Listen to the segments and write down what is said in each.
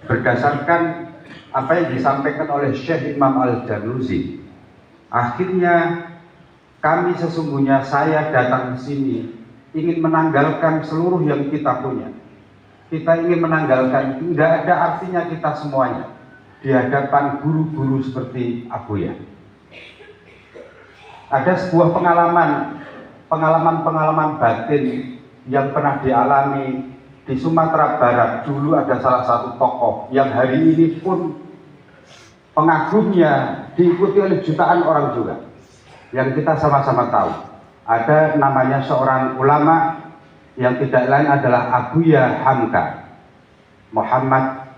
berdasarkan apa yang disampaikan oleh Syekh Imam Al-Januzi, akhirnya kami sesungguhnya, saya datang ke sini ingin menanggalkan seluruh yang kita punya. Kita ingin menanggalkan, tidak ada artinya kita semuanya di hadapan guru-guru seperti Abuya. Ada sebuah pengalaman batin yang pernah dialami di Sumatera Barat. Dulu ada salah satu tokoh yang hari ini pun pengagumnya diikuti oleh jutaan orang juga. Yang kita sama-sama tahu, ada namanya seorang ulama yang tidak lain adalah Abuya Hamka Muhammad,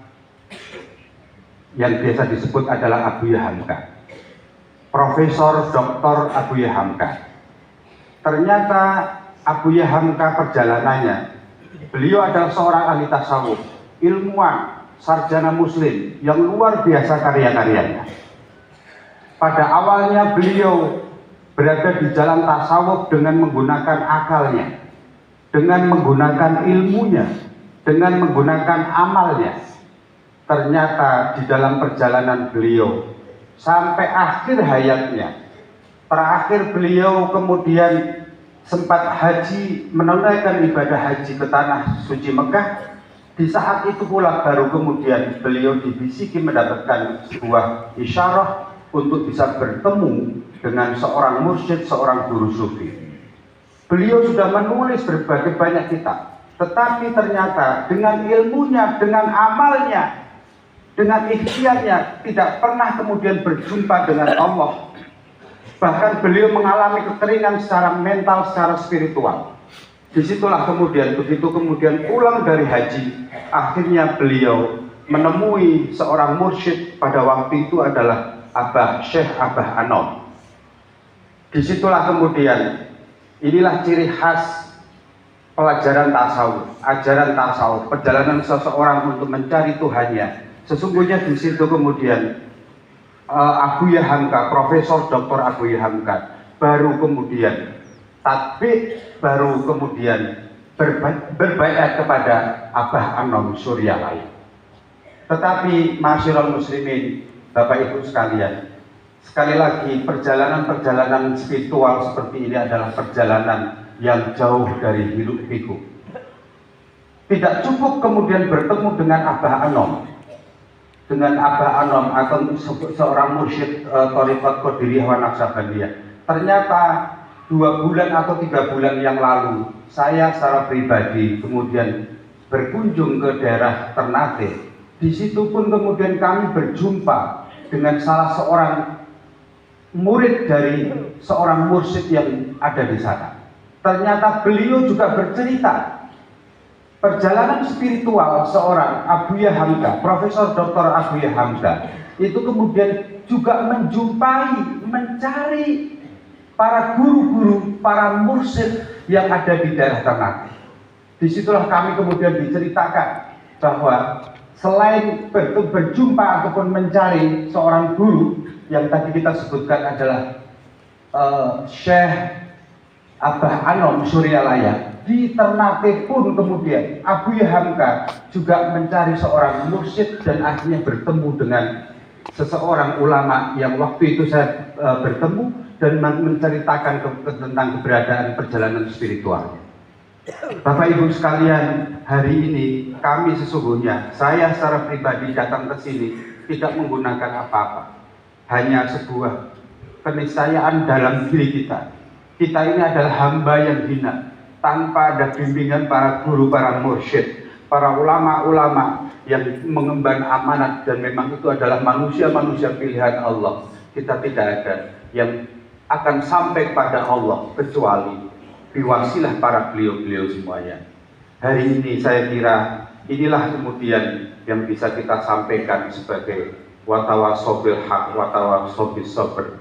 yang biasa disebut adalah Abuya Hamka, Profesor Dr. Abuya Hamka. Ternyata Abuya Hamka perjalanannya, beliau adalah seorang ahli tasawuf, ilmuwan, sarjana muslim yang luar biasa karya-karyanya. Pada awalnya beliau berada di jalan tasawuf dengan menggunakan akalnya, dengan menggunakan ilmunya, dengan menggunakan amalnya. Ternyata di dalam perjalanan beliau sampai akhir hayatnya, terakhir beliau kemudian sempat haji, menunaikan ibadah haji ke tanah suci Mekah. Di saat itu pula baru kemudian beliau dibisiki mendapatkan sebuah isyarah untuk bisa bertemu dengan seorang mursyid, seorang guru sufi. Beliau sudah menulis berbagai banyak kitab, tetapi ternyata dengan ilmunya, dengan amalnya, dengan ikhtiarnya tidak pernah kemudian berjumpa dengan Allah. Bahkan beliau mengalami kekeringan secara mental, secara spiritual. Disitulah kemudian, begitu kemudian pulang dari haji, akhirnya beliau menemui seorang mursyid, pada waktu itu adalah Syekh Abah Anom. Disitulah kemudian, inilah ciri khas pelajaran tasawuf, ajaran tasawuf, perjalanan seseorang untuk mencari Tuhannya. Sesungguhnya di situ kemudian Abuya Hamka, Profesor Dr. Abuya Hamka baru kemudian tatbik, baru kemudian berbaiat kepada Abah Anom Suryalaya. Tetapi masyarul muslimin, Bapak Ibu sekalian, sekali lagi perjalanan-perjalanan spiritual seperti ini adalah perjalanan yang jauh dari hiruk pikuk. Tidak cukup kemudian bertemu dengan Abah Anom, atau seorang mursyid Thariqat Qadiriyah wa Naqsabandiyah. Ternyata 2 bulan atau 3 bulan yang lalu, saya secara pribadi kemudian berkunjung ke daerah Ternate. Di situ pun kemudian kami berjumpa dengan salah seorang murid dari seorang mursyid yang ada di sana. Ternyata beliau juga bercerita perjalanan spiritual seorang Abuya Hamka, Profesor Dr. Abuya Hamka, itu kemudian juga menjumpai, mencari para guru-guru, para mursyid yang ada di daerah Ternate. Disitulah kami kemudian diceritakan bahwa selain berjumpa ataupun mencari seorang guru yang tadi kita sebutkan adalah Syekh Abah Anom Suryalaya, di Ternate pun kemudian Abuya Hamka juga mencari seorang mursyid dan akhirnya bertemu dengan seseorang ulama yang waktu itu saya bertemu dan menceritakan tentang keberadaan perjalanan spiritual. Bapak Ibu sekalian, hari ini kami sesungguhnya, saya secara pribadi datang ke sini tidak menggunakan apa-apa, hanya sebuah keniscayaan dalam diri kita. Kita ini adalah hamba yang hina, tanpa ada bimbingan para guru, para mursyid, para ulama-ulama yang mengemban amanat, dan memang itu adalah manusia-manusia pilihan Allah. Kita tidak ada yang akan sampai pada Allah kecuali diwasilah para beliau-beliau semuanya. Hari ini saya kira inilah kemudian yang bisa kita sampaikan sebagai watawasobil haq, watawasobil sabr.